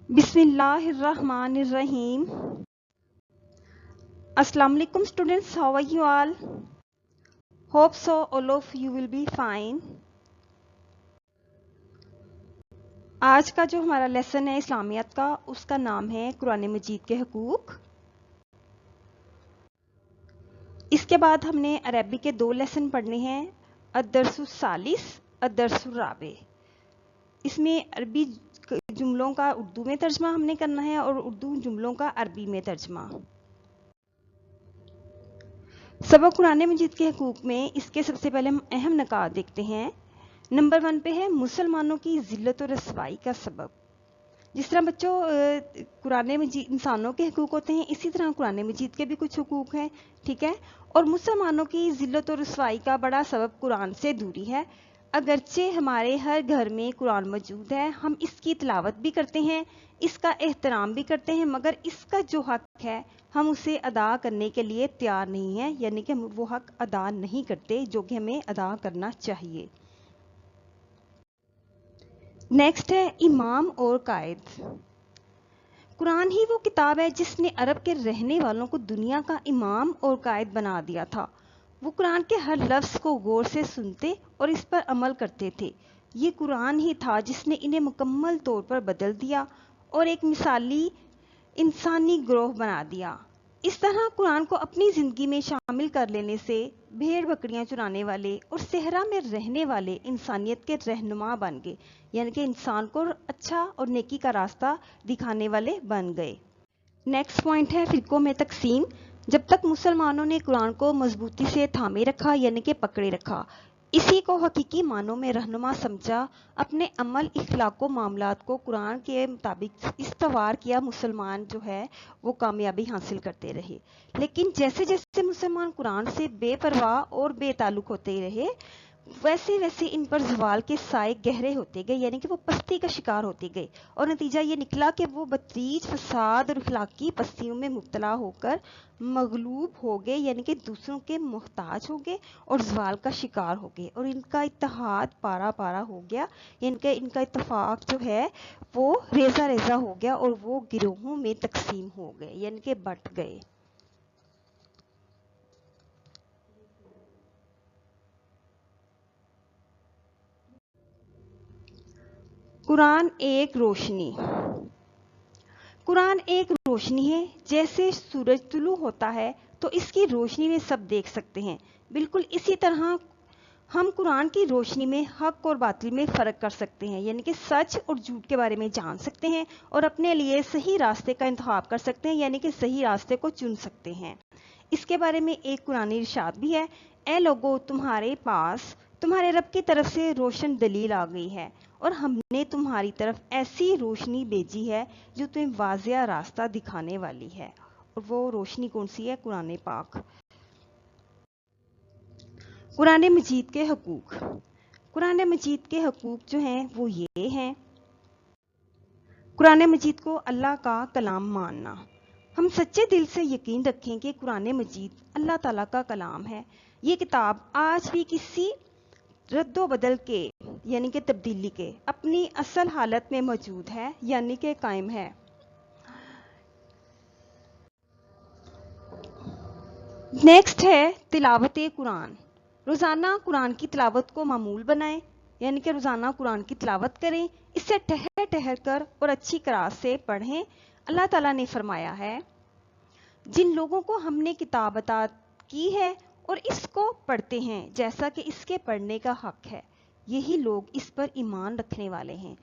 Bismillahirrahmanirrahim. Assalamu alaikum students, how are you all? Hope so all of you will be fine. आज का जो हमारा lesson है इस्लामियत का, उसका नाम है कुरान मजीद के हुकूक। इसके बाद हमने अरबी के 2 लेसन पढ़ने हैं, अदरसुस सालिस, अदरसुर राबे। इसमें अरबी जुमलों का उर्दू में तर्जमा हमने करना है और उर्दू जुमलों का अरबी में तर्जमा। सबक कुरान मजीद के हुकूक में इसके सबसे पहले हम अहम नकात देखते हैं। नंबर 1 पे है मुसलमानों की जिल्लत और रसवाई का सबब। जिस तरह बच्चों कुरान मजीद इंसानों के हुकूक होते हैं, इसी तरह कुरान मजीद के भी कुछ हुकूक हैं, ठीक है। और मुसलमानों की जिल्लत और रसवाई का बड़ा सबब कुरान से दूरी है। अगरचे हमारे हर घर में कुरान मौजूद है, हम इसकी तिलावत भी करते हैं, इसका एहतराम भी करते हैं, मगर इसका जो हक है हम उसे अदा करने के लिए तैयार नहीं हैं, यानी कि हम वो हक अदा नहीं करते जो कि हमें अदा करना चाहिए। नेक्स्ट है इमाम और कायद। कुरान ही वो किताब है जिसने अरब के रहने वालों को दुनिया का इमाम और कायद बना दिया था। वो कुरान के हर लफ्ज़ को गौर से सुनते और इस पर अमल करते थे। ये कुरान ही था जिसने इन्हें मुकम्मल तौर पर बदल दिया और एक मिसाली इंसानी ग्रोह बना दिया। इस तरह कुरान को अपनी ज़िंदगी में शामिल कर लेने से भेड़ बकरियां चुराने वाले और सहरा में रहने वाले इंसानियत के रहनुमा बन गए, यानी कि इंसान को अच्छा और नेकी का रास्ता दिखाने वाले बन गए। नेक्स्ट पॉइंट है फ़िरक़ों में तकसीम। जब तक मुसलमानों ने कुरान को मजबूती से थामे रखा, यानी कि पकड़े रखा, इसी को हकीकी मानों में रहनुमा समझा, अपने अमल इखलाक मामलात को कुरान के मुताबिक इस्तवार किया, मुसलमान जो है वो कामयाबी हासिल करते रहे। लेकिन जैसे जैसे मुसलमान कुरान से बेपरवाह और बेताल्लुक होते रहे, वैसे वैसे इन पर ज़वाल के साए गहरे होते गए, यानी कि वो पस्ती का शिकार होते गए। और नतीजा ये निकला कि वो बदतरीज फसाद और इखलाकी पस्तियों में मुब्तला होकर मगलूब हो गए, यानी कि दूसरों के मोहताज हो गए और ज़वाल का शिकार हो गए। और इनका इत्तेहाद पारा पारा हो गया, इनका इत्तेफाक जो है वो रेजा रेजा हो गया और वो गिरोहों में तकसीम हो गए, यानी कि बट गए। कुरान एक रोशनी। कुरान एक रोशनी है। जैसे सूरज तुलू होता है तो इसकी रोशनी में सब देख सकते हैं, बिल्कुल इसी तरह हम कुरान की रोशनी में हक और बातिल में फ़र्क कर सकते हैं, यानी कि सच और झूठ के बारे में जान सकते हैं और अपने लिए सही रास्ते का इंतखाब कर सकते हैं, यानी कि सही रास्ते को चुन सकते हैं। इसके बारे में एक कुरानी इरशाद भी है, ए लोगो तुम्हारे पास तुम्हारे रब की तरफ से रोशन दलील आ गई है और हमने तुम्हारी तरफ ऐसी रोशनी भेजी है जो तुम्हें वाज़िया रास्ता दिखाने वाली है। और वो रोशनी कौन सी है? कुरान पाक। कुरान मजीद के हुकूक। कुरान मजीद के हुकूक जो हैं वो ये हैं। कुरान मजीद को अल्लाह का कलाम मानना। हम सच्चे दिल से यकीन रखें कि कुरान मजीद अल्लाह ताला का कलाम है। ये किताब आज भी किसी रद्दो बदल के, यानी कि तब्दीली के, अपनी असल हालत में मौजूद है, यानी कि कायम है। नेक्स्ट है तिलावत कुरान। रोज़ाना कुरान की तिलावत को मामूल बनाएं, यानी कि रोज़ाना कुरान की तिलावत करें, इसे ठहर ठहर कर और अच्छी करार से पढ़ें। अल्लाह ताला ने फरमाया है, जिन लोगों को हमने किताब अता की है और इसको पढ़ते हैं जैसा कि इसके पढ़ने का हक है, यही लोग इस पर ईमान रखने वाले हैं,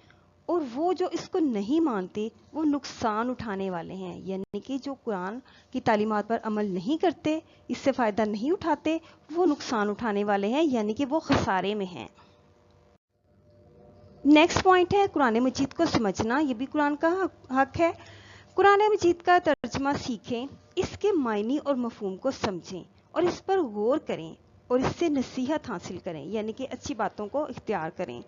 और वो जो इसको नहीं मानते वो नुकसान उठाने वाले हैं, यानी कि जो कुरान की तालीमात पर अमल नहीं करते, इससे फ़ायदा नहीं उठाते, वो नुकसान उठाने वाले हैं, यानी कि वो खसारे में हैं। नेक्स्ट पॉइंट है कुरान मजीद को समझना। ये भी कुरान का हक है। कुरान मजीद का तर्जमा सीखें, इसके मायने और मफहूम को समझें और इस पर गौर करें और इससे नसीहत हासिल करें, यानी कि अच्छी बातों को इख्तियार करें।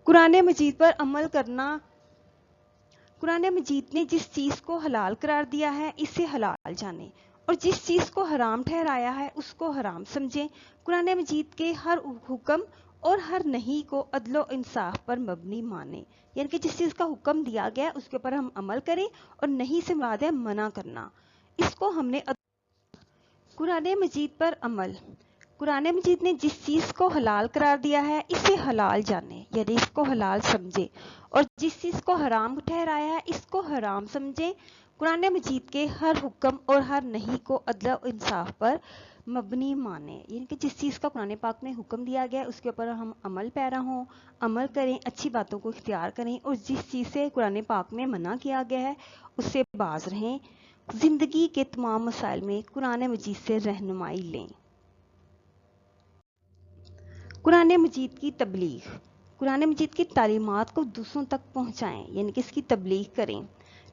कुरान मजीद पर अमल करना। कुरान मजीद ने जिस चीज़ को हलाल करार दिया है इसे हलाल जानें और जिस चीज़ को हराम ठहराया है उसको हराम समझें। कुरान मजीद के हर हुक्म اور ہر نہیں کو عدل و انصاف پر مبنی مانے، یعنی کہ جس چیز کا حکم دیا گیا اس کے اوپر ہم عمل کریں، اور نہیں سے مراد ہے منع کرنا، اس کو ہم نے قرآن مجید پر عمل۔ قرآن مجید نے جس چیز کو حلال قرار دیا ہے اسے حلال جانے، یعنی اس کو حلال سمجھے، اور جس چیز کو حرام ٹھہرایا ہے اس کو حرام سمجھے۔ قرآن مجید کے ہر حکم اور ہر نہیں کو عدل و انصاف پر مبنی مانے، یعنی کہ جس چیز کا قرآن پاک میں حکم دیا گیا اس کے اوپر ہم عمل پیرا ہوں، عمل کریں، اچھی باتوں کو اختیار کریں، اور جس چیز سے قرآن پاک میں منع کیا گیا ہے اس سے باز رہیں۔ زندگی کے تمام مسائل میں قرآن مجید سے رہنمائی لیں۔ قرآن مجید کی تبلیغ۔ قرآن مجید کی تعلیمات کو دوسروں تک پہنچائیں، یعنی کہ اس کی تبلیغ کریں۔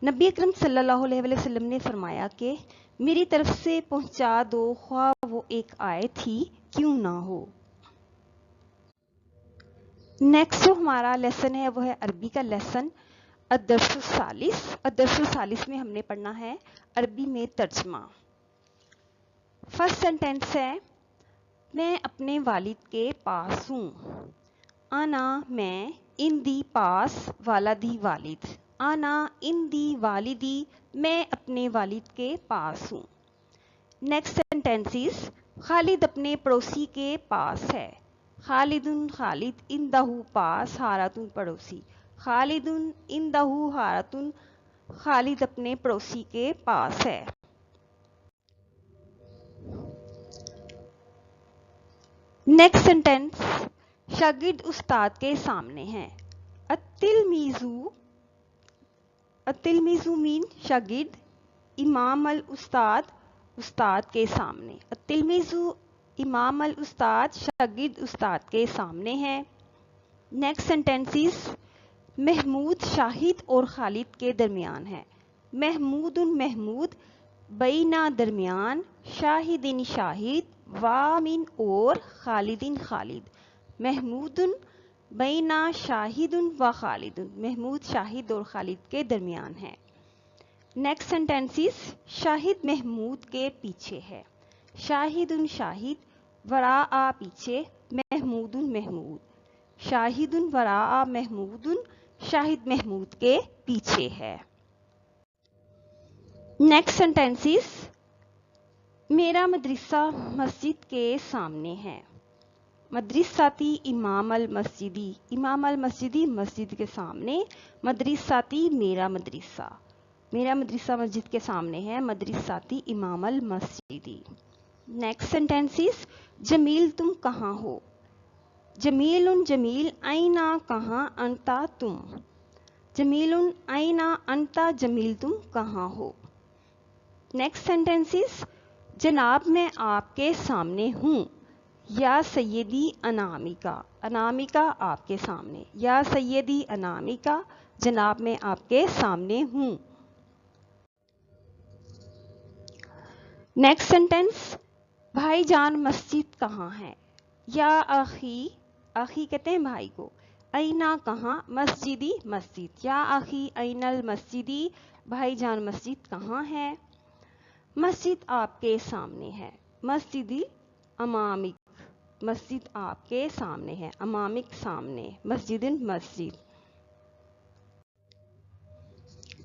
نبی اکرم صلی اللہ علیہ وسلم نے فرمایا کہ میری طرف سے پہنچا دو، خواہ وہ ایک آیت ہی کیوں نہ ہو۔ نیکسٹ جو ہمارا لیسن ہے وہ ہے عربی کا لیسن الدرس الثالث۔ الدرس الثالث میں ہم نے پڑھنا ہے عربی میں ترجمہ۔ فرسٹ سینٹینس ہے میں اپنے والد کے پاس ہوں۔ انا میں، ان دی پاس والدی والد، انا ان دی والدی میں اپنے والد کے پاس ہوں۔ نیکسٹ سینٹینسز خالد اپنے پڑوسی کے پاس ہے۔ خالد خالد اندہ پاس ہارتن پڑوسی، خالد اندہ ہارتن خالد اپنے پڑوسی کے پاس ہے۔ نیکسٹ سینٹینس شاگرد استاد کے سامنے ہے۔ التلمیذ مین شاگرد، امام الاستاد استاد کے سامنے، التلمیذ امام الاستاد شاگرد استاد کے سامنے ہے۔ نیکسٹ سینٹینسز محمود شاہد اور خالد کے درمیان ہے۔ محمود محمود بینا درمیان، شاہدین شاہد وامن اور خالدین خالد، محمود بینا شاہد و خالد، محمود شاہد اور خالد کے درمیان ہے۔ نیکسٹ سینٹینسز شاہد محمود کے پیچھے ہے۔ شاہد شاہد وراء پیچھے، محمود محمود، شاہد وراء محمود شاہد محمود کے پیچھے ہے۔ نیکسٹ سینٹینسز میرا مدرسہ مسجد کے سامنے ہے۔ مدرساتی امام المسجدی، امام المسجدی مسجد کے سامنے، مدرساتی میرا مدرسہ، میرا مدرسہ مسجد کے سامنے ہے، مدرساتی امام المسجدی۔ نیکسٹ سینٹینسز جمیل تم کہاں ہو۔ جمیل جمیل اینا کہاں، انتا تم، جمیل اینا انتا جمیل تم کہاں ہو۔ نیکسٹ سینٹینسز جناب میں آپ کے سامنے ہوں۔ یا سیدی انامکا، انامکا آپ کے سامنے، یا سیدی انامکا جناب میں آپ کے سامنے ہوں۔ نیکسٹ سینٹینس بھائی جان مسجد کہاں ہے۔ یا آخی، آخی کہتے ہیں بھائی کو، اینا کہاں، مسجدی مسجد، یا آخی این المسجدی بھائی جان مسجد کہاں ہے۔ مسجد آپ کے سامنے ہے، مسجدی امامک، مسجد آپ کے سامنے ہے، امامک سامنے، مسجد مسجد۔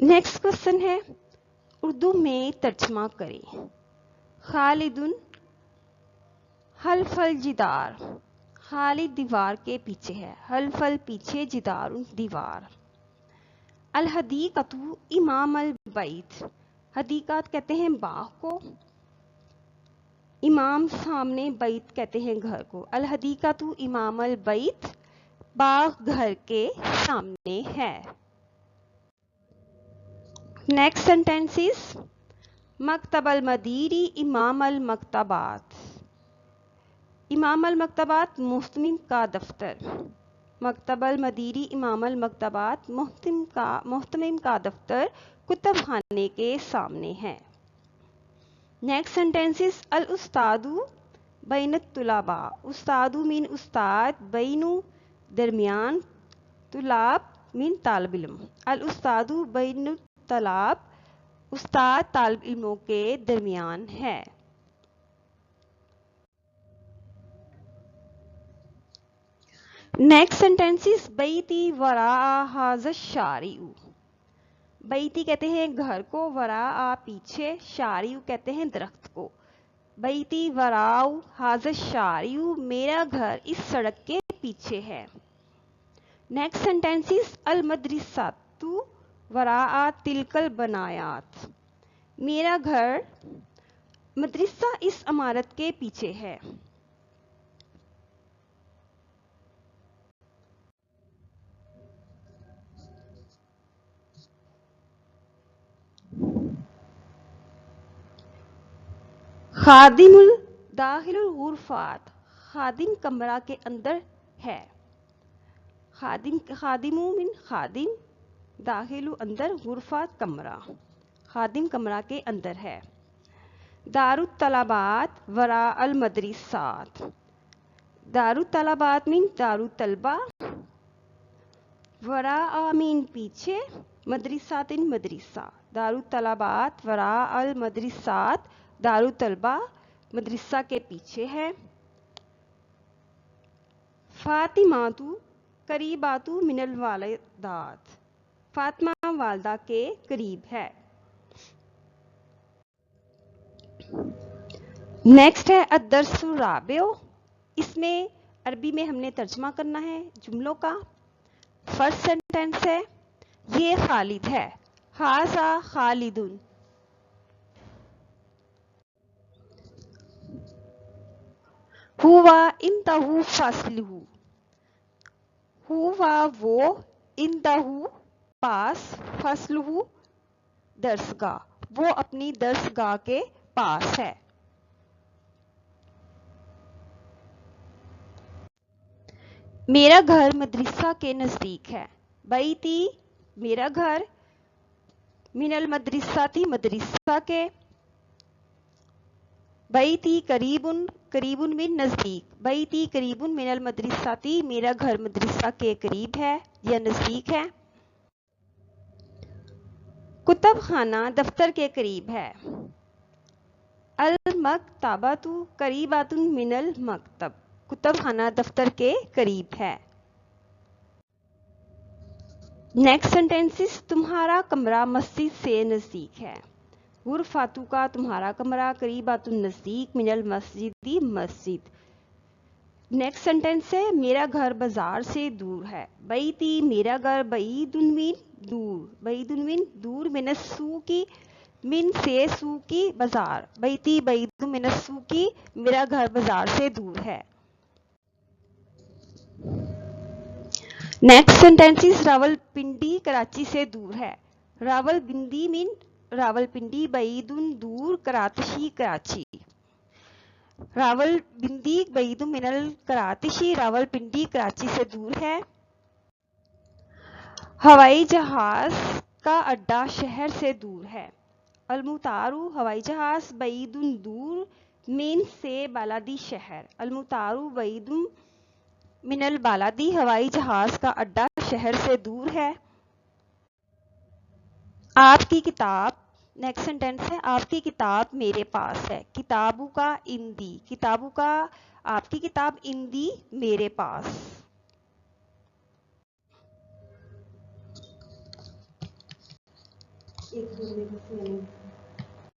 نیکسٹ کوشچن ہے اردو میں ترجمہ کریں۔ خالد خلف الجدار، خالد دیوار کے پیچھے ہے، خلف پیچھے، جدار دیوار۔ الحدیقۃ امام البیت، حدیقات کہتے ہیں باغ کو، امام سامنے، بیت کہتے ہیں گھر کو۔ الحدیقۃ امام البیت، باغ گھر کے سامنے ہے۔ نیکسٹ سینٹینسز مکتب المدیری امام المکتبات، امام المکتبات محتمم کا دفتر، مکتب المدیری امام المکتبات محتمم کا دفتر کتب خانے کے سامنے ہے۔ نیکسٹ سینٹینسز الاستاد بین الطلباء، استاد مین استاد، بین درمیان، طلاب مین طالب علم، الاستاد بین الطلاب استاد طالب علموں کے درمیان ہے۔ नेक्स्ट सेंटेंस इज बैती वरा हाज़ शारिउ। बैती कहते हैं घर को, वरा पीछे, शारिउ कहते हैं दरख्त को। बैती वराउ हाज़ शारिउ, मेरा घर इस सड़क के पीछे है। नेक्स्ट सेंटेंस इज अल मदरिसातु वरा तिलकल बनायात। मेरा घर, मदरसा इस इमारत के पीछे है। खादिमुल दाखिलुल गुरफात, खादिम कमरा के अंदर है। खादिमु मिन खादिम, दाखिलु अंदर, गुरफात कमरा, खादिम कमरा के अंदर है। दारुत तलबात वरा अल मदरिसात, दारुत तलबात मीन दारुत तलबा, वरा मीन पीछे, मदरिसात इन मदरिसा। दारुत तलबात वरा अल मदरिसात, दारुत तलबा मदरिसा के पीछे है। फातिमातु करीबातु मिनल वालिदात, फातिमा वालदा के करीब है। नेक्स्ट है अदरसु राबिओ। इसमें अरबी में हमने तर्जमा करना है जुमलों का। फर्स्ट सेंटेंस है, ये खालिद है, हाजा खालिदुन। हुआ इंतहु फासलहु, हुआ वो, इंतहु पास, फसलहु दर्सगाह, वो अपनी दर्सगाह के पास है। मेरा घर मदरसा के नजदीक है। बैती मेरा घर, मिनल मदरसाती मदरसा के, बैती करीबुन, करीबुन मिन नजदीक, बैती करीबुन मिनल मदरसाती, मेरा घर मदरसा के करीब है या नजदीक है। कुतब खाना दफ्तर के करीब है। अल मकतबतु करीबातुन मिनल मकतब, कुतब खाना दफ्तर के करीब है। नेक्स्ट सेंटेंसेस, तुम्हारा कमरा मस्जिद से नजदीक है। गुरफातु का तुम्हारा कमरा, करीबातुन नजदीक, मिनल मस्जिदी मस्जिद। नेक्स्ट सेंटेंस है, मेरा घर बाजार से दूर है। बैती मेरा घर, बईदुन मिन दूर, बईदुन मिन दूर, मिनस्सू की मिन से, सू की बाजार, बैती बईदुन मिनस्सू की, मेरा घर बाजार से दूर है। Next sentence is Rawalpindi Karachi से दूर है। रावलपिंडी मीन रावलपिंडी, बईदुन दूर, कराची कराची। रावलपिंडी बईदुन मिनल कराची, रावलपिंडी कराची से दूर है। हवाई जहाज का अड्डा शहर से दूर है। अलमुतारू हवाई जहाज, बईदुन दूर, मिन से बालादी शहर, अलमुतारू बईदुन मिनल बालादी, हवाई जहाज का अड्डा शहर से दूर है। आपकी किताब, नेक्स्ट सेंटेंस है, आपकी किताब मेरे पास है। किताबू का इंदी, किताबू का आपकी किताब, इंदी मेरे पास। एक